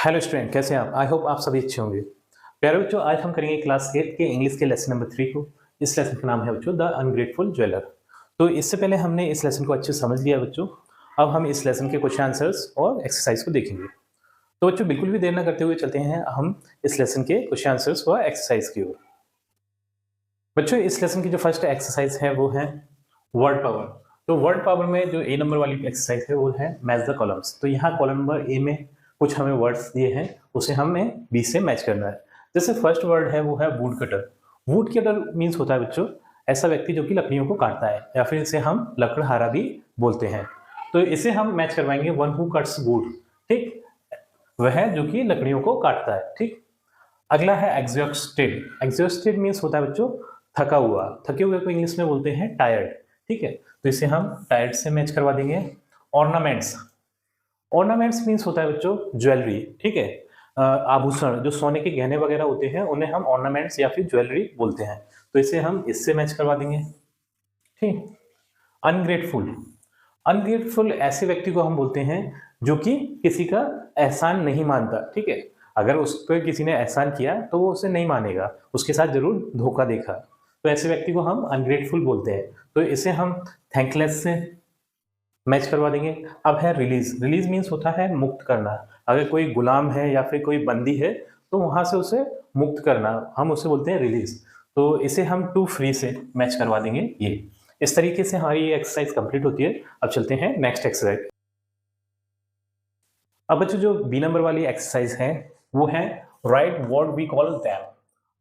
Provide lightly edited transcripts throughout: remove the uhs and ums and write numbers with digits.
Hello student, कैसे हैं आप? आई होप आप सभी अच्छे होंगे। प्यारे बच्चों, आज हम करेंगे क्लास 8 के इंग्लिश के लेसन नंबर 3 को। इस लेसन का नाम है बच्चों द अनग्रेटफुल ज्वेलर। तो इससे पहले हमने इस लेसन को अच्छे से समझ लिया बच्चों। अब हम इस लेसन के क्वेश्चन आंसर्स और एक्सरसाइज को देखेंगे। तो बच्चों बिल्कुल भी देर ना करते हुए चलते हैं हम इस लेसन के क्वेश्चन आंसर्स व एक्सरसाइज की ओर। बच्चों इस लेसन की जो फर्स्ट एक्सरसाइज है वो है वर्ड पावर। तो वर्ड पावर में जो ए नंबर वाली एक्सरसाइज है वो है मैच द कॉलम्स। तो यहाँ कॉलम नंबर ए में कुछ हमें वर्ड्स दिए हैं, उसे हमें बी से मैच करना है। जैसे फर्स्ट वर्ड है वो है would cutter. Would cutter means होता है बच्चों ऐसा व्यक्ति जो कि लकड़ियों को काटता है, या फिर इसे हम लकड़हारा भी बोलते हैं। तो इसे हम मैच करवाएंगे वन हु कट्स वुड। ठीक, वह जो कि लकड़ियों को काटता है। ठीक, अगला है एग्जॉस्टेड। एग्जॉस्टेड मीन्स होता है बच्चों थका हुआ। थके हुए को इंग्लिश में बोलते हैं टायर्ड। ठीक है, तो इसे हम टायर्ड से मैच करवा देंगे। ऑर्नामेंट्स। ऑर्नामेंट्स मीन्स होता है बच्चों ज्वेलरी। ठीक है, आभूषण जो सोने के गहने वगैरह होते हैं उन्हें हम ऑर्नामेंट्स या फिर ज्वेलरी बोलते हैं। तो इसे हम इससे मैच करवा देंगे। ठीक, अनग्रेटफुल। अनग्रेटफुल ऐसे व्यक्ति को हम बोलते हैं जो कि किसी का एहसान नहीं मानता। ठीक है, अगर उस पर किसी ने एहसान किया तो वो उसे नहीं मानेगा, उसके साथ जरूर धोखा देखा। तो ऐसे व्यक्ति को हम अनग्रेटफुल बोलते हैं। तो इसे हम थैंकलेस से मैच करवा देंगे। अब है रिलीज। रिलीज मीन्स होता है मुक्त करना। अगर कोई गुलाम है या फिर कोई बंदी है तो वहां से उसे मुक्त करना, हम उसे बोलते हैं रिलीज। तो इसे हम टू फ्री से मैच करवा देंगे। ये इस तरीके से हमारी ये एक्सरसाइज कंप्लीट होती है। अब चलते हैं नेक्स्ट एक्सरसाइज। अब बच्चों जो बी नंबर वाली एक्सरसाइज है वो है right word we call them.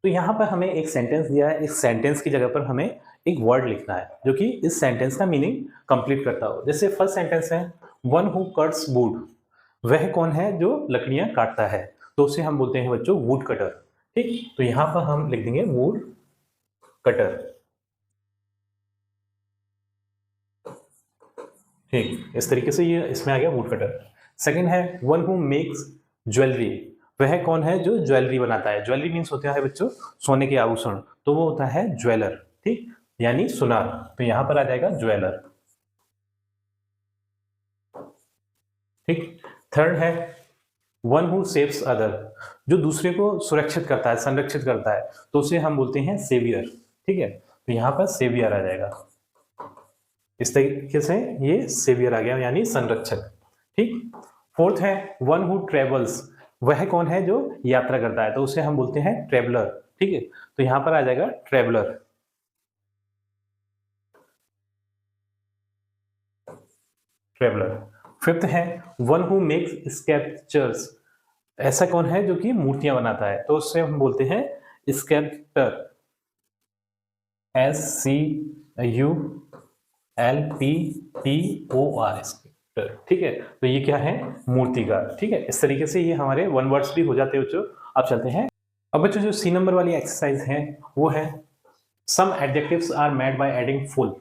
तो यहाँ पर हमें एक सेंटेंस दिया है, इस सेंटेंस की जगह पर हमें एक वर्ड लिखना है जो कि इस सेंटेंस का मीनिंग कंप्लीट करता हो। जैसे फर्स्ट सेंटेंस है वन हु कट्स वुड। वह कौन है जो लकड़ियां काटता है? तो उसे हम बोलते हैं बच्चों वुड कटर। ठीक, तो यहाँ पर हम लिख देंगे वुड कटर। ठीक, इस तरीके से ये इसमें आ गया वुड कटर। सेकंड है वन हु मेक्स ज्वेलरी। वह कौन है जो ज्वेलरी बनाता है? ज्वेलरी मीन्स होता है बच्चों सोने के आभूषण, तो वो होता है ज्वेलर। ठीक, यानी सुनार। तो यहां पर आ जाएगा ज्वेलर। ठीक, थर्ड है वन हु सेव्स अदर। जो दूसरे को सुरक्षित करता है, संरक्षित करता है, तो उसे हम बोलते हैं सेवियर। ठीक है, तो यहां पर सेवियर आ जाएगा। इस तरीके से ये सेवियर आ गया यानी संरक्षक। ठीक, फोर्थ है वन हु ट्रेवल्स। वह कौन है जो यात्रा करता है? तो उसे हम बोलते हैं ट्रेवलर। ठीक है, तो यहां पर आ जाएगा ट्रेवलर। ट्रेवलर। फिफ्थ है वन हु मेक्स स्कल्पचर्स। ऐसा कौन है जो कि मूर्तियां बनाता है? तो उससे हम बोलते हैं स्कल्पटर। SCULPTOR। ठीक है, तो ये क्या है? मूर्तिकार। ठीक है, इस तरीके से ये हमारे वन वर्ड्स भी हो जाते हैं बच्चों। अब चलते हैं। अब बच्चों जो सी नंबर वाली एक्सरसाइज है वो है some adjectives are made by adding full.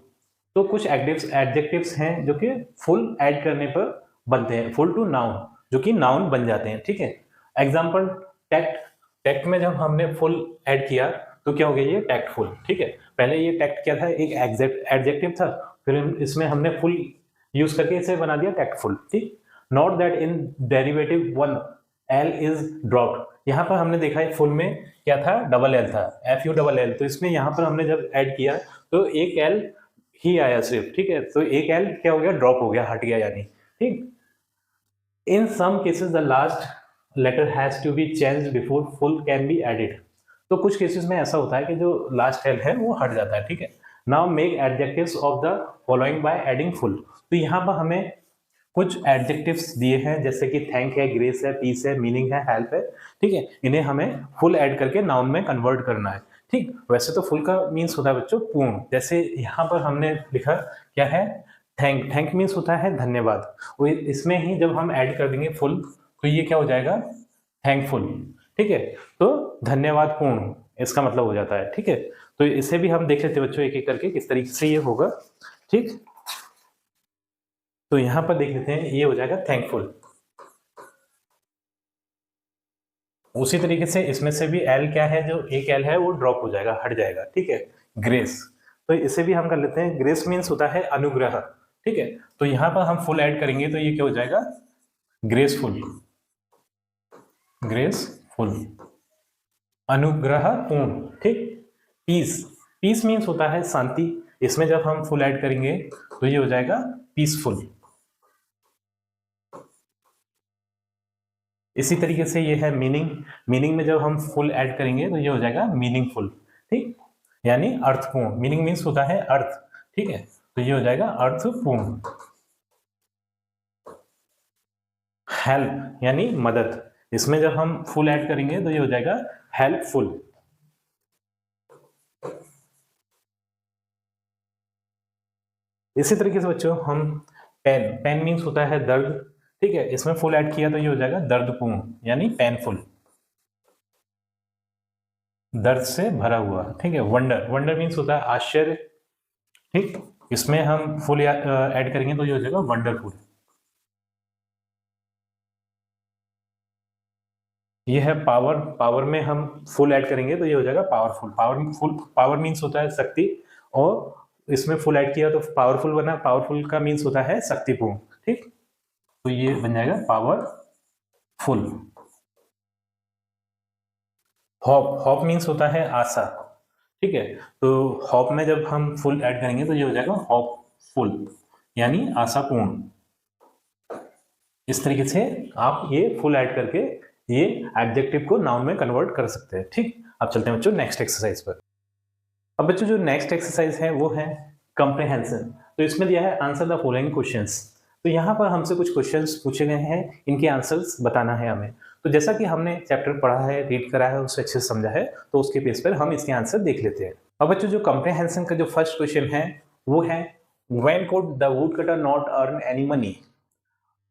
तो कुछ एडजेक्टिव्स हैं जो कि फुल ऐड करने पर बनते हैं, फुल टू नाउन, जो कि नाउन बन जाते हैं। ठीक है, एग्जाम्पल टैक्ट। टैक्ट में जब हमने फुल ऐड किया तो क्या हो गया? ये टैक्टफुल। ठीक है, पहले ये टैक्ट क्या था? एक एडजेक्टिव था, फिर इसमें हमने फुल यूज करके इसे बना दिया टैक्टफुल। ठीक, not that in derivative one L is dropped. यहाँ पर हमने देखा है फुल में क्या था? डबल एल था, FULL। तो इसमें यहाँ पर हमने जब ऐड किया तो एक एल ही आया सिर्फ। ठीक है, तो एक एल क्या हो गया? ड्रॉप हो गया, हट गया यानी। ठीक, in some cases the last letter has to be changed before full can be added. तो कुछ केसेस में ऐसा होता है कि जो लास्ट एल है वो हट जाता है। ठीक है, now make adjectives of the following bye adding full. तो यहाँ पर हमें कुछ एडजेक्टिव्स दिए हैं जैसे कि थैंक है, ग्रेस है, पीस है, मीनिंग है, हेल्प है। ठीक है, इन्हें हमें फुल ऐड करके नाउन में कन्वर्ट करना है। ठीक, वैसे तो फुल का मीन्स होता है बच्चों पूर्ण। जैसे यहाँ पर हमने लिखा क्या है? थैंक। थैंक मीन्स होता है धन्यवाद। और इसमें ही जब हम ऐड कर देंगे फुल तो ये क्या हो जाएगा? थैंकफुल। ठीक है, तो धन्यवाद पूर्ण इसका मतलब हो जाता है। ठीक है, तो इसे भी हम देख लेते हैं बच्चों एक एक करके किस तरीके से ये होगा। ठीक, तो यहां पर देख लेते हैं, ये हो जाएगा थैंकफुल। उसी तरीके से इसमें से भी एल क्या है? जो एक एल है वो ड्रॉप हो जाएगा, हट जाएगा। ठीक है, ग्रेस। तो इसे भी हम कर लेते हैं। ग्रेस मीन्स होता है अनुग्रह। ठीक है, तो यहां पर हम फुल ऐड करेंगे तो ये क्या हो जाएगा? ग्रेसफुल। ग्रेसफुल, अनुग्रहपूर्ण, ठीक। पीस, पीस मीन्स होता है शांति, इसमें जब हम फुल ऐड करेंगे तो ये हो जाएगा पीसफुल। इसी तरीके से ये है मीनिंग, मीनिंग में जब हम फुल ऐड करेंगे तो ये हो जाएगा मीनिंगफुल, ठीक, यानी अर्थपूर्ण। मीनिंग मीन्स होता है अर्थ, ठीक है, तो ये हो जाएगा अर्थपूर्ण। हेल्प यानी मदद, इसमें जब हम फुल ऐड करेंगे तो ये हो जाएगा हेल्पफुल। इसी तरीके से बच्चों हम पेन, पेन मीन्स होता है दर्द, ठीक है, इसमें फुल ऐड किया तो ये हो जाएगा दर्दपूर्ण यानी पेनफुल, दर्द से भरा हुआ, ठीक है। वंडर, वंडर मीन्स होता है आश्चर्य, ठीक, इसमें हम फुल ऐड करेंगे तो ये हो जाएगा वंडरफुल। ये है पावर, पावर में हम फुल ऐड करेंगे तो ये हो जाएगा पावरफुल। पावरफुल, पावर मीन्स होता है शक्ति, और इसमें फुल ऐड किया तो पावरफुल बना, पावरफुल का मीन्स होता है शक्तिपूर्ण, ठीक, तो ये बन जाएगा पावरफुल। होप, होप मीन्स होता है आशा, ठीक है, तो होप में जब हम फुल ऐड करेंगे तो ये हो जाएगा होपफुल यानी आशापूर्ण। इस तरीके से आप ये फुल ऐड करके ये एडजेक्टिव को नाउन में कन्वर्ट कर सकते हैं, ठीक। अब चलते हैं बच्चों नेक्स्ट एक्सरसाइज पर। अब बच्चों जो नेक्स्ट एक्सरसाइज है वो है कंप्रिहेंशन। तो इसमें दिया है आंसर द फॉलोइंग क्वेश्चंस। तो यहाँ पर हमसे कुछ क्वेश्चंस पूछे गए हैं, इनके आंसर्स बताना है हमें। तो जैसा कि हमने चैप्टर पढ़ा है, रीड करा है, उससे अच्छे से समझा है, तो उसके बेस पर हम इसके आंसर देख लेते हैं। अब बच्चों जो कंप्रिहेंशन का जो फर्स्ट क्वेश्चन है वो है when could the wood cutter not earn any money.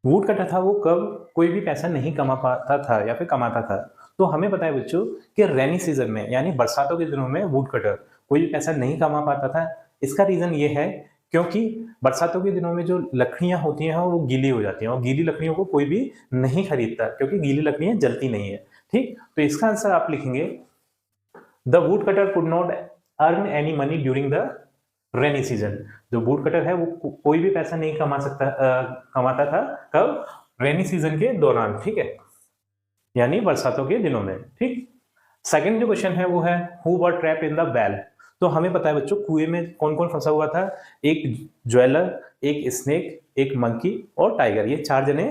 Would cutter था वो कब कोई भी पैसा नहीं कमा पाता था या फिर कमाता था। तो हमें पता है बच्चों कि रेनी सीजन में यानी बरसातों के दिनों में वुड कटर कोई भी पैसा नहीं कमा पाता था। इसका रीजन ये है क्योंकि बरसातों के दिनों में जो लकड़ियां होती हैं वो गीली हो जाती हैं, और गीली लकड़ियों को कोई भी नहीं खरीदता क्योंकि गीली लकड़ियां जलती नहीं है, ठीक। तो इसका आंसर आप लिखेंगे the wood cutter could not earn any money during the rainy season. जो वुड कटर है वो कोई भी पैसा नहीं कमाता था कब, रेनी सीजन के दौरान, ठीक है, यानी बरसातों के दिनों में, ठीक। सेकंड जो क्वेश्चन है वो है who were trapped in the well. तो हमें पता है बच्चों कुएं में कौन कौन फंसा हुआ था, एक ज्वेलर, एक स्नेक, एक मंकी और टाइगर, ये 4 जने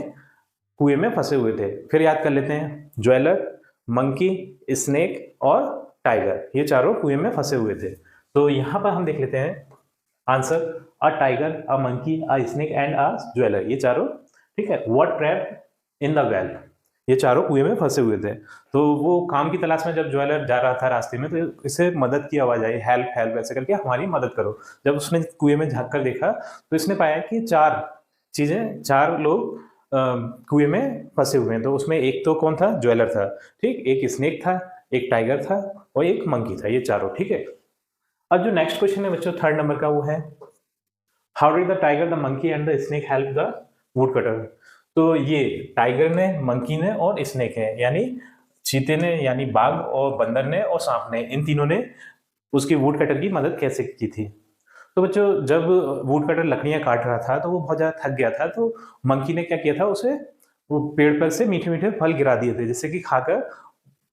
कुएं में फंसे हुए थे। फिर याद कर लेते हैं, ज्वेलर, मंकी, स्नेक और टाइगर, ये चारों कुएं में फंसे हुए थे। तो यहाँ पर हम देख लेते हैं answer, a tiger, a monkey, a snake and a jeweller, ये चारों, ठीक है, वर ट्रैप्ड इन द वेल, ये चारों कुएं में फंसे हुए थे। तो वो काम की तलाश में जब ज्वेलर जा रहा था रास्ते में, तो इसे मदद की आवाज आई, हेल्प हेल्प ऐसे करके, हमारी मदद करो। जब उसने कुएं में झांक कर देखा तो इसने पाया कि 4 लोग कुएं में फंसे हुए हैं। तो उसमें एक तो कौन था, ज्वेलर था, ठीक, एक स्नेक था, एक टाइगर था और एक मंकी था, ये चारों, ठीक है। अब जो नेक्स्ट क्वेश्चन है बच्चों 3rd नंबर का वो है how did the tiger, the monkey and the snake help the wood cutter. तो ये टाइगर ने, मंकी ने और स्नेक है, यानी चीते ने यानी बाघ और बंदर ने और सांप ने, इन तीनों ने उसकी वुड कटर की मदद कैसे की थी। तो बच्चों जब वुड कटर लकड़ियां काट रहा था तो वो बहुत ज्यादा थक गया था, तो मंकी ने क्या किया था, उसे वो पेड़ पर से मीठे मीठे फल गिरा दिए थे, जिससे कि खाकर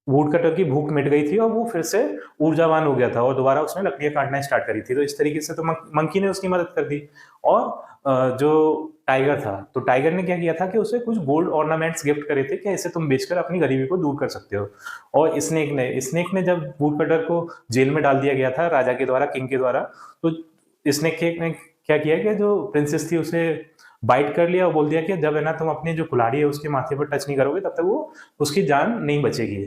वुड कटर की भूख मिट गई थी और वो फिर से ऊर्जावान हो गया था और दोबारा उसने लकड़ियां काटना स्टार्ट करी थी। तो इस तरीके से तो मंकी ने उसकी मदद कर दी। और जो टाइगर था, तो टाइगर ने क्या किया था कि उसे कुछ गोल्ड ऑर्नामेंट्स गिफ्ट करे थे कि इसे तुम बेचकर अपनी गरीबी को दूर कर सकते हो। और स्नेक ने जब वुड कटर को जेल में डाल दिया गया था राजा के द्वारा, किंग के द्वारा, तो स्नेक ने क्या किया कि जो प्रिंसेस थी उसे बाइट कर लिया और बोल दिया कि जब है ना तुम अपनी जो कुल्हाड़ी है उसके माथे पर टच नहीं करोगे तब तक वो उसकी जान नहीं बचेगी।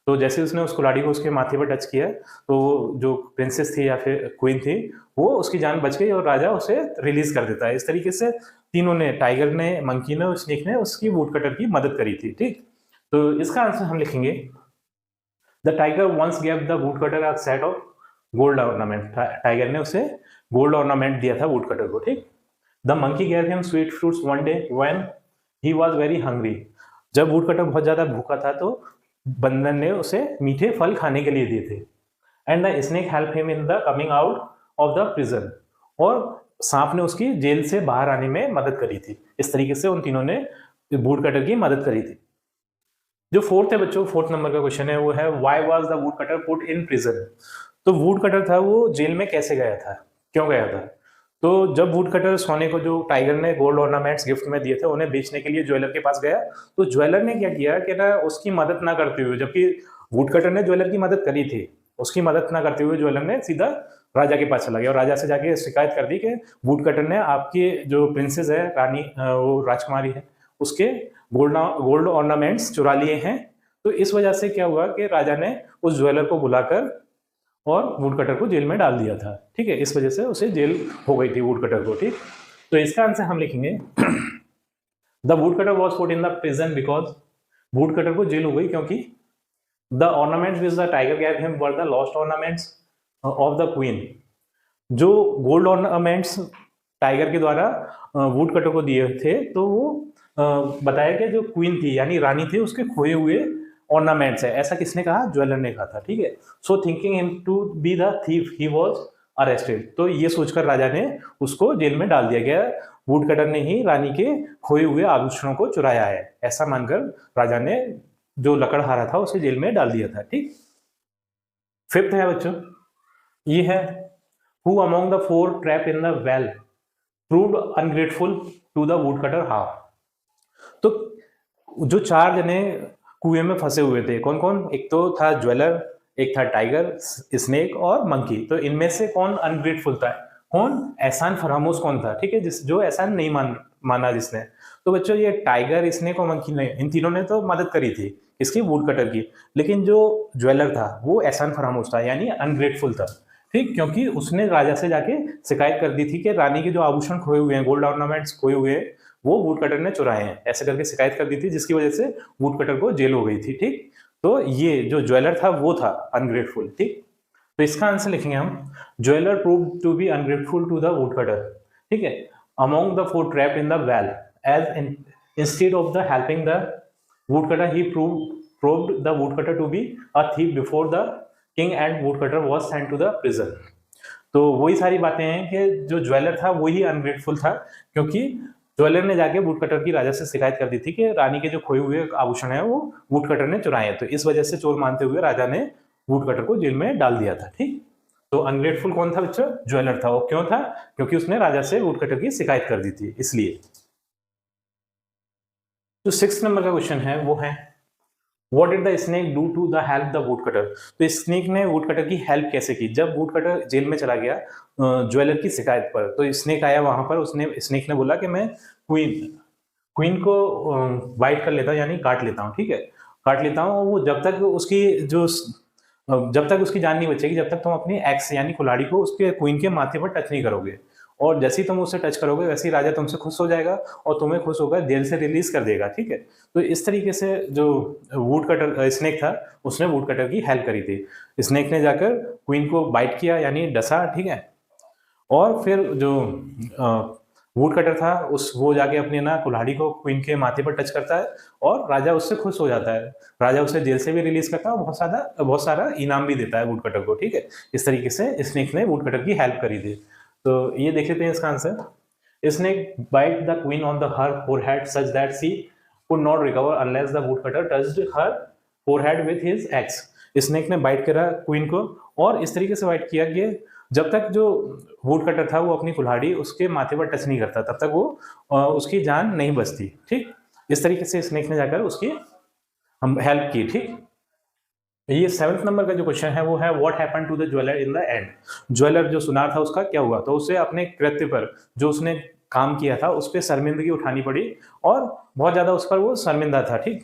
तो जैसे उसने उस कुल्हाड़ी को उसके माथे पर टच किया तो जो प्रिंसेस थी या फिर क्वीन थी वो उसकी जान बच गई और राजा उसे रिलीज कर देता है। इस तरीके से तीनों ने, टाइगर ने, मंकी ने और स्नेक ने उसकी वुड कटर की मदद करी थी, ठीक। तो इसका आंसर हम लिखेंगे the tiger once give the would cutter a set of gold ornament. Tiger ने उसे गोल्ड ऑर्नामेंट दिया था वुड कटर को, ठीक। The monkey gave him sweet fruits one day when he was very hungry. जब would cutter बहुत ज्यादा भूखा था तो बंदर ने उसे मीठे फल खाने के लिए दिए थे। And the snake help him in the coming out of the prison. और सांप ने उसकी जेल से बाहर आने में मदद करी थी। इस तरीके से उन तीनों ने वुड कटर की मदद करी थी। जो फोर्थ है बच्चों, फोर्थ नंबर का क्वेश्चन है वो है why was the wood cutter put in prison. तो वुड कटर था वो जेल में कैसे गया था, क्यों गया था? तो जब वुड कटर सोने को जो टाइगर ने गोल्ड ऑर्नामेंट्स गिफ्ट में दिए थे उन्हें बेचने के लिए ज्वेलर के पास गया, तो ज्वेलर ने क्या किया कि ना उसकी मदद ना करते हुए, जबकि वुड कटर ने ज्वेलर की मदद करी थी, उसकी मदद ना करते हुए ज्वेलर ने सीधा राजा के पास चला गया और राजा से जाके शिकायत कर दी कि वुड कटर ने आपकी जो प्रिंसेस है, रानी वो राजकुमारी है, उसके गोल्ड ऑर्नामेंट्स चुरा लिए हैं। तो इस वजह से क्या हुआ कि राजा ने उस ज्वेलर को बुलाकर और वुड कटर को जेल में डाल दिया था। ठीक है, इस वजह से उसे जेल हो गई थी वुड कटर को। ठीक, तो इसका आंसर हम लिखेंगे the wood cutter was put in the prison because, would cutter को जेल हो गई क्योंकि the ornaments which the tiger gave him were the lost ornaments of the queen. जो गोल्ड ऑर्नामेंट्स टाइगर के द्वारा वुड कटर को दिए थे, तो वो बताया कि जो क्वीन थी यानी रानी थी उसके खोए हुए ऑर्नामेंट्स है, ऐसा किसने कहा? ज्वेलर ने कहा था। ठीक है, so thinking him to be the thief he was arrested. तो ये सोचकर राजा ने उसको जेल में डाल दिया गया, वुड कटर ने ही रानी के खोए हुए आभूषणों को चुराया है, ऐसा मानकर राजा ने जो लकड़हारा था उसे जेल में डाल दिया था। ठीक, फिफ्थ है बच्चों, ये है who among the four trap in the well proved ungrateful to the would cutter half. तो जो चार जने कुएं में फंसे हुए थे, कौन कौन? एक तो था ज्वेलर, एक था टाइगर, स्नेक और मंकी। तो इनमें से कौन अनग्रेटफुल था? कौन? एहसान फरामोश कौन था? ठीक है, जो एहसान नहीं माना जिसने। तो बच्चों ये टाइगर, स्नेक और मंकी ने, इन तीनों ने तो मदद करी थी इसकी, वुड कटर की, लेकिन जो ज्वेलर था वो एहसान फरामोश था यानी अनग्रेटफुल था। ठीक, क्योंकि उसने राजा से जाके शिकायत कर दी थी कि रानी के जो आभूषण खोए हुए हैं, गोल्ड ऑर्नामेंट्स खोए हुए हैं, वो वुड कटर ने चुराए हैं, ऐसे करके शिकायत कर दी थी, जिसकी वजह से वुड कटर को जेल हो गई थी। ठीक, तो ये जो ज्वेलर था वो था अनग्रेटफुल। ठीक, तो इसका आंसर लिखेंगे हम jeweller prove to be ungrateful to the would cutter. ठीक है, among the four trapped in the well as instead of the helping the would cutter he proved the would cutter to be a thief before the king and wood cutter was sent to the prison. तो वही सारी बातें हैं कि जो jeweller था वही ungrateful था, क्योंकि ज्वेलर ने जाके वुड कटर की राजा से शिकायत कर दी थी कि रानी के जो खोए हुए आभूषण है वो वुड कटर ने चुराए हैं। तो इस वजह से चोर मानते हुए राजा ने वुड कटर को जेल में डाल दिया था। ठीक, तो अनग्रेटफुल कौन था बच्चों? ज्वेलर था। वो क्यों था? क्योंकि उसने राजा से वुड कटर की शिकायत कर दी थी, इसलिए। जो 6 नंबर का क्वेश्चन है वो है What did the snake do to the help the woodcutter? तो स्नेक ने वुड कटर की हेल्प कैसे की? जब वुड कटर जेल में चला गया ज्वेलर की शिकायत पर, तो स्नेक आया वहां पर, उसने स्नेक ने बोला कि मैं क्वीन को वाइट कर लेता हूँ यानी काट लेता हूँ। ठीक है, काट लेता हूँ, वो जब तक उसकी जान नहीं बचेगी, जब तक तुम अपनी एक्स यानी कुल्हाड़ी को उसके क्वीन के माथे पर टच नहीं करोगे, और जैसे ही तुम उससे टच करोगे वैसे ही राजा तुमसे खुश हो जाएगा और तुम्हें खुश होकर जेल से रिलीज कर देगा। ठीक है, तो इस तरीके से जो वुड कटर स्नेक था उसने वुड कटर की हेल्प करी थी। स्नेक ने जाकर क्वीन को बाइट किया यानी डसा। ठीक है, और फिर जो वुड कटर था वो जाके अपने ना कुल्हाड़ी को क्वीन के माथे पर टच करता है और राजा उससे खुश हो जाता है। राजा उसे जेल से भी रिलीज करता है और बहुत सारा इनाम भी देता है वुड कटर को। ठीक है, इस तरीके से स्नेक ने वुड कटर की हेल्प करी थी। तो ये देख लेते हैं इसका answer. Snake bite the queen on the her forehead such that she could not recover unless the would cutter touched her forehead with his axe. Snake ने बाइट करा क्वीन को और इस तरीके से बाइट किया कि जब तक जो वुड कटर था वो अपनी कुल्हाड़ी उसके माथे पर टच नहीं करता तब तक वो उसकी जान नहीं बचती। ठीक, इस तरीके से स्नेक ने जाकर उसकी हम हेल्प की। ठीक, ये 7th नंबर का जो क्वेश्चन है वो है what happened to the jeweller in the end. Jeweller जो सुनार था उसका क्या हुआ? तो उसे अपने कृत्य पर, जो उसने काम किया था उस पर शर्मिंदगी उठानी पड़ी और बहुत ज्यादा उस पर वो शर्मिंदा था। ठीक,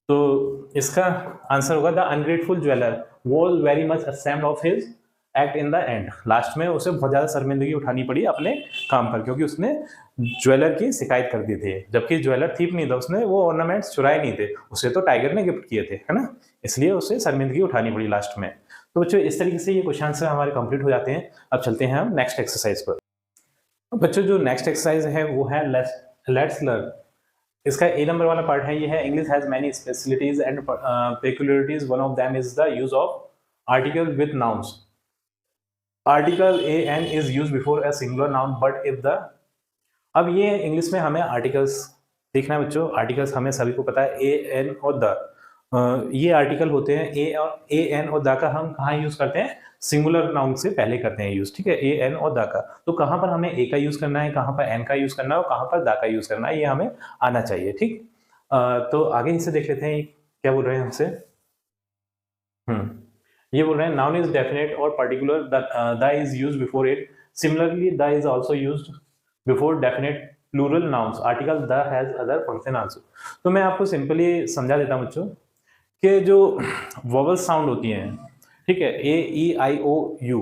तो इसका आंसर होगा the ungrateful jeweller was very much ashamed of his act in the and. Last में उसे बहुत ज्यादा शर्मिंदगी उठानी पड़ी अपने काम पर, क्योंकि उसने ज्वेलर की शिकायत कर दी थी, जबकि ज्वेलर थीप नहीं था, उसने वो ऑर्नामेंट्स चुराए नहीं थे, उसे तो टाइगर ने गिफ्ट किए थे, है ना, इसलिए उसे शर्मिंदगी उठानी पड़ी लास्ट में। तो बच्चों इस तरीके से ये क्वेश्चन आंसर हमारे कंप्लीट हो जाते हैं। अब चलते हैं हम नेक्स्ट एक्सरसाइज पर। बच्चों जो नेक्स्ट एक्सरसाइज है वो है लेट्स लर्न। इसका ए नंबर वाला पार्ट है, ये है English has many specialities and peculiarities, one of them is the use of article with nouns. Article a an is use before a singular noun but if the. अब ये English में हमें articles देखना है बच्चों, आर्टिकल्स हमें सभी को पता है ए एन और द। ये आर्टिकल होते हैं ए और ए एन और दा का हम कहाँ यूज करते हैं, सिंगुलर नाउन से पहले करते हैं यूज, ठीक है, ए एन और दा का। तो कहाँ पर हमें ए का यूज करना है, कहाँ पर एन का यूज करना है और कहाँ पर दा का यूज करना है, ये हमें आना चाहिए, ठीक। तो आगे इसे देख लेते हैं क्या बोल रहे हैं हमसे। ये बोल रहे हैं नाउन इज डेफिनेट और particular, the is used before it, similarly the is also used before definite plural nouns, article the has other function also. तो मैं आपको सिंपली समझा देता हूं बच्चों कि जो वोवल साउंड होती हैं, ठीक है, ए ई आई ओ यू,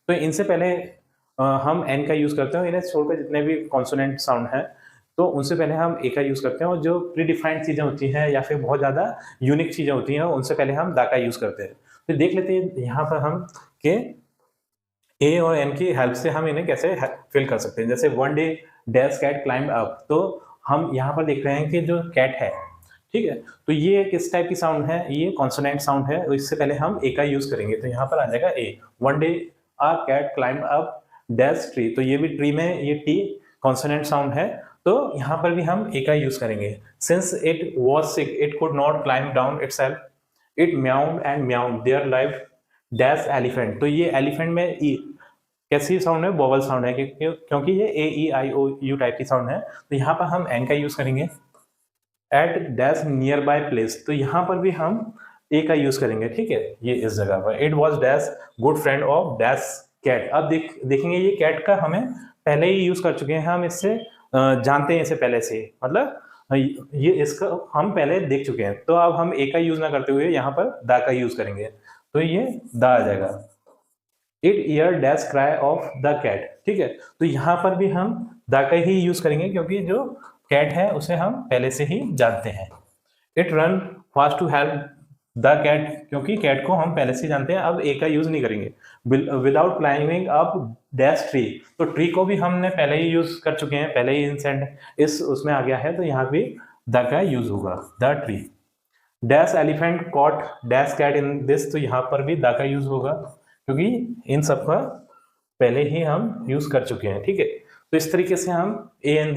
तो इनसे पहले हम एन का यूज करते हैं, इन्हें छोड़कर जितने भी कॉन्सोनेंट साउंड हैं तो उनसे पहले हम ए का यूज करते हैं, और जो प्री डिफाइंड चीजें होती हैं या फिर बहुत ज्यादा यूनिक चीजें होती हैं उनसे पहले हम दा का यूज करते हैं। तो देख लेते हैं यहाँ पर हम के ए और एन की हेल्प से हम इन्हें कैसे फिल कर सकते हैं। जैसे one day dash cat climb up, तो हम यहाँ पर देख रहे हैं कि जो कैट है, ठीक है, तो ये किस टाइप की साउंड है, ये कॉन्सोनेंट साउंड है, तो इससे पहले हम ए का यूज करेंगे, तो यहाँ पर आ जाएगा a. One day a cat climb up dash tree, तो ये भी ट्री में ये टी कॉन्सोनेंट साउंड है, तो यहाँ पर भी हम ए का यूज करेंगे। Since it was sick it could not climb down itself, it meowed and meowed there life dash elephant, तो ये एलिफेंट में ई कैसी साउंड है, वोवल साउंड है, क्योंकि ये A E I O U type की साउंड है, तो यहाँ पर हम एन का यूज करेंगे। At dash nearby place, तो यहाँ पर भी हम ए का यूज करेंगे, ठीक है, ये इस जगह पर। It was dash good friend of dash cat, अब देखेंगे ये कैट का हमें पहले ही यूज कर चुके हैं, हम इससे जानते हैं इसे पहले से, मतलब ये इसका हम पहले देख चुके हैं, तो अब हम ए का यूज ना करते हुए यहाँ पर दा का यूज करेंगे, तो ये दा आ जाएगा। It ear dash cry of the cat, ठीक है, तो यहाँ पर भी हम दा का ही यूज करेंगे क्योंकि जो कैट है उसे हम पहले से ही जानते हैं। It run fast to help the cat, क्योंकि कैट को हम पहले से जानते हैं, अब ए का यूज नहीं करेंगे। Without climbing up dash tree, तो ट्री को भी हमने पहले ही यूज कर चुके हैं, पहले ही इंसेंट इस उसमें आ गया है, तो यहाँ भी द का यूज होगा, the tree. Dash elephant caught dash cat in this, तो यहाँ पर भी द का यूज होगा क्योंकि इन सब का पहले ही हम यूज कर चुके हैं, ठीक है। तो इस तरीके से हम ए एन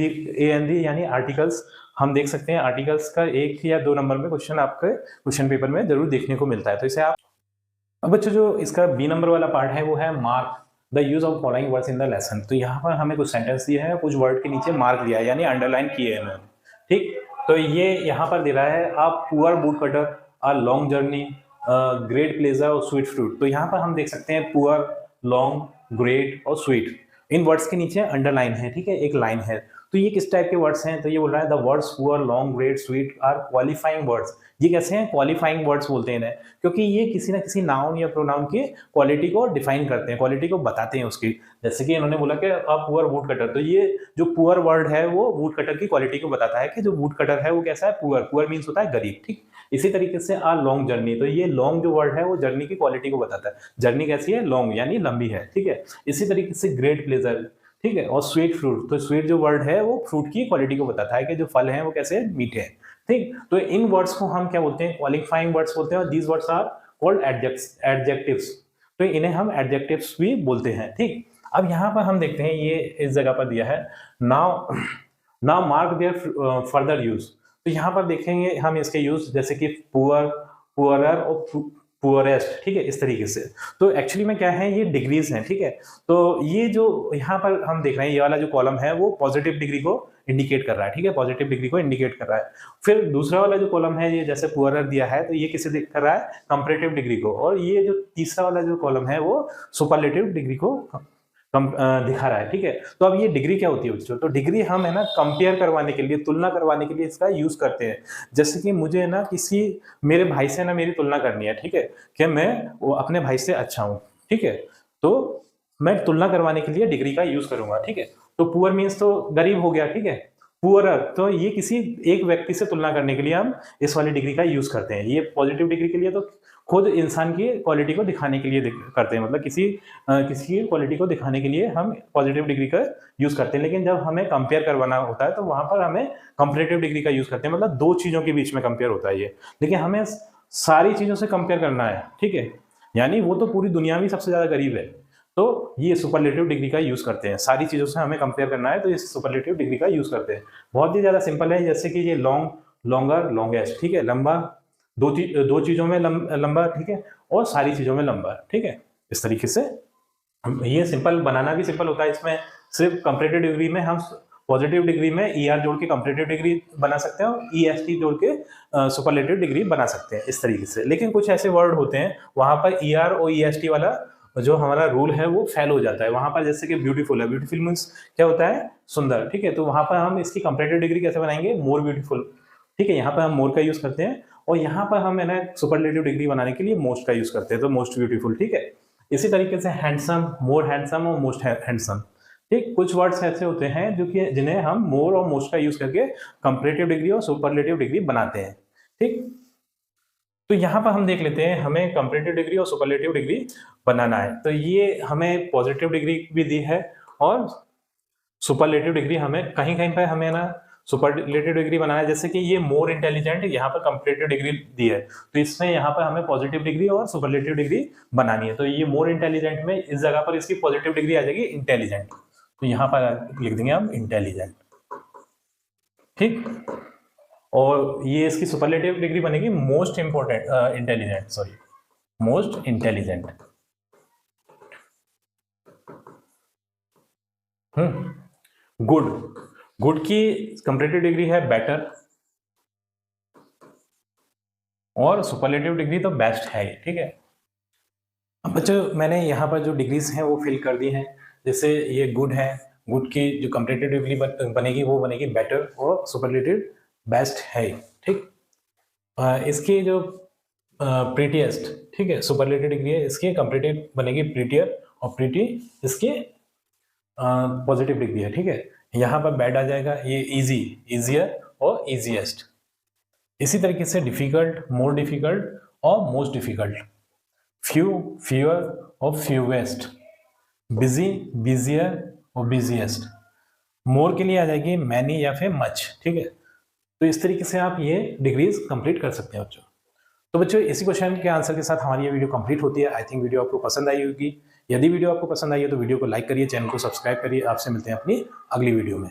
डी यानी आर्टिकल्स हम देख सकते हैं। आर्टिकल्स का 1 या 2 नंबर में क्वेश्चन आपके क्वेश्चन पेपर में जरूर देखने को मिलता है, तो इसे आप। अब बच्चों जो इसका बी नंबर वाला पार्ट है वो है mark the use of following words in the lesson, तो यहाँ पर हमें कुछ सेंटेंस दिया है, कुछ वर्ड के नीचे मार्क दिया है यानी अंडरलाइन किए हैं, ठीक। तो ये यहाँ पर दे रहा है आप poor boot cutter, a long journey, great pleasure और स्वीट फ्रूट, तो यहाँ पर हम देख सकते हैं पुअर, लॉन्ग, ग्रेट और स्वीट, इन वर्ड्स के नीचे अंडरलाइन है, ठीक है, एक लाइन है। तो ये किस टाइप के वर्ड्स हैं, तो ये बोल रहा है the words poor, long, great, sweet are qualifying words. ये कैसे हैं, क्वालिफाइंग वर्ड्स बोलते हैं इन्हें, क्योंकि ये किसी ना किसी नाउन या प्रोनाउन की क्वालिटी को डिफाइन करते हैं, क्वालिटी को बताते हैं उसकी। जैसे कि इन्होंने बोला कि अ पुअर वुड कटर, तो ये जो पुअर वर्ड है वो वुड कटर की क्वालिटी को बताता है कि जो वुड कटर है वो कैसा है, पुअर। पुअर मीन्स होता है गरीब, ठीक। इसी तरीके से आ लॉन्ग जर्नी, तो ये लॉन्ग जो वर्ड है वो जर्नी की क्वालिटी को बताता है, जर्नी कैसी है, लॉन्ग यानी लंबी है, ठीक है। इसी तरीके से ग्रेट प्लेजर, ठीक है, और स्वीट फ्रूट, तो स्वीट जो वर्ड है वो फ्रूट की क्वालिटी को बताता है कि जो फल हैं वो कैसे मीठे हैं, ठीक। तो इन वर्ड्स को हम क्या बोलते हैं, क्वालिफाइंग वर्ड्स बोलते हैं, और these words are called adjectives, तो इन्हें हम एडजेक्टिव्स भी बोलते हैं, ठीक। अब यहाँ पर हम देखते हैं ये इस जगह पर दिया है, now mark their further use, तो यहाँ पर देखेंगे हम इसके यूज, जैसे कि पुअर, पुअरर और पुअरेस्ट, ठीक है, इस तरीके से। तो एक्चुअली में क्या है, ये डिग्रीज हैं, ठीक है। तो ये जो यहाँ पर हम देख रहे हैं ये वाला जो कॉलम है वो पॉजिटिव डिग्री को इंडिकेट कर रहा है, ठीक है, पॉजिटिव डिग्री को इंडिकेट कर रहा है। फिर दूसरा वाला जो कॉलम है ये जैसे पुअरर दिया है तो ये किसे कर रहा है, कंपैरेटिव डिग्री को, और ये जो तीसरा वाला जो कॉलम है वो सुपरलेटिव डिग्री को दिखा रहा है, ठीक है। तो अब ये डिग्री क्या होती है बच्चों, तो डिग्री हम है ना कंपेयर करवाने के लिए, तुलना करवाने के लिए इसका यूज करते हैं। जैसे कि मुझे ना किसी मेरे भाई से ना मेरी तुलना करनी है, ठीक है, कि मैं वो अपने भाई से अच्छा हूँ, ठीक है, तो मैं तुलना करवाने के लिए डिग्री का यूज करूंगा, ठीक है। तो पुअर मीन्स तो गरीब हो गया, ठीक है, पुअरर, तो ये किसी एक व्यक्ति से तुलना करने के लिए हम इस वाली डिग्री का यूज करते हैं। ये पॉजिटिव डिग्री के लिए तो खुद इंसान की क्वालिटी को दिखाने के लिए करते हैं, मतलब किसी की क्वालिटी को दिखाने के लिए हम पॉजिटिव डिग्री का यूज करते हैं। लेकिन जब हमें कंपेयर करवाना होता है तो वहां पर हमें कंपैरेटिव डिग्री का यूज करते हैं, मतलब दो चीजों के बीच में कंपेयर होता है ये। लेकिन हमें सारी चीजों से कंपेयर करना है, ठीक है, यानी वो तो पूरी दुनिया में सबसे ज्यादा गरीब है, तो ये सुपरलेटिव डिग्री का यूज करते हैं। सारी चीजों से हमें कंपेयर करना है तो ये सुपरलेटिव डिग्री का यूज करते हैं। बहुत ही ज्यादा सिंपल है, जैसे कि ये लॉन्ग, लॉन्गर, लॉन्गेस्ट, ठीक है, लंबा, दो चीजों में लंबा, ठीक है, और सारी चीजों में लंबा, ठीक है। इस तरीके से ये सिंपल बनाना भी सिंपल होता है। इसमें सिर्फ कंपैरेटिव डिग्री में हम पॉजिटिव डिग्री में ER जोड़ के कंपैरेटिव डिग्री बना सकते हैं और EST जोड़ के सुपरलेटिव डिग्री बना सकते हैं, इस तरीके से। लेकिन कुछ ऐसे वर्ड होते हैं वहां पर ER और EST वाला जो हमारा रूल है वो फेल हो जाता है। वहां पर जैसे कि ब्यूटीफुल है, ब्यूटीफुल मीन्स क्या होता है, सुंदर, ठीक है। तो वहां पर हम इसकी कंपैरेटिव डिग्री कैसे बनाएंगे, मोर ब्यूटीफुल, ठीक है। यहाँ पर हम मोर का यूज करते हैं और यहाँ पर हम है ना सुपरलेटिव डिग्री बनाने के लिए मोस्ट का यूज करते हैं, तो मोस्ट ब्यूटीफुल, ठीक है। इसी तरीके से हैंडसम, मोर हैंडसम और मोस्ट हैंडसम, ठीक। कुछ वर्ड्स ऐसे होते हैं जो कि जिन्हें हम मोर और मोस्ट का यूज करके कंपैरेटिव डिग्री और सुपरलेटिव डिग्री बनाते हैं, ठीक। तो यहाँ पर हम देख लेते हैं, हमें कंपैरेटिव डिग्री और सुपरलेटिव डिग्री बनाना है। तो ये हमें पॉजिटिव डिग्री भी दी है और सुपरलेटिव डिग्री हमें कहीं कहीं पर हमें ना सुपरलेटिव डिग्री बनाना है। जैसे कि ये मोर इंटेलिजेंट, यहाँ पर कंपैरेटिव डिग्री दी है, तो इसमें यहाँ पर हमें पॉजिटिव डिग्री और सुपरलेटिव डिग्री बनानी है। तो ये मोर इंटेलिजेंट में इस जगह पर इसकी पॉजिटिव डिग्री आ जाएगी इंटेलिजेंट, तो यहाँ पर लिख देंगे हम इंटेलिजेंट, ठीक। और ये इसकी सुपरलेटिव डिग्री बनेगी most important intelligent, sorry, most intelligent. Good, good की कंपैरेटिव डिग्री है बेटर और सुपरलेटिव डिग्री तो बेस्ट है, ठीक है। अब बच्चों मैंने यहाँ पर जो डिग्रीज हैं वो फिल कर दी हैं। जैसे ये गुड है, गुड की जो कंपैरेटिव डिग्री बनेगी वो बनेगी बेटर और सुपरलेटिव बेस्ट है, ठीक। इसकी जो प्रीटीएस्ट, ठीक है, सुपरलेटिव डिग्री है, इसकी कंपैरेटिव बनेगी प्रीटियर और प्रीटी इसकी पॉजिटिव डिग्री है, ठीक है। यहाँ पर बैड आ जाएगा, ये इजी, इजियर और इजीएस्ट। इसी तरीके से डिफिकल्ट, मोर डिफिकल्ट और मोस्ट डिफिकल्ट, फ्यू, फ्यूअर और फ्यूवेस्ट, बिजी, बिजियर और बिजिएस्ट। मोर के लिए आ जाएगी मैनी या फिर मच, ठीक है। तो इस तरीके से आप ये डिग्रीज कंप्लीट कर सकते हैं बच्चों। तो बच्चों इसी क्वेश्चन के आंसर के साथ हमारी ये वीडियो कंप्लीट होती है। आई थिंक वीडियो आपको पसंद आई होगी। यदि वीडियो आपको पसंद आई है तो वीडियो को लाइक करिए, चैनल को सब्सक्राइब करिए। आपसे मिलते हैं अपनी अगली वीडियो में।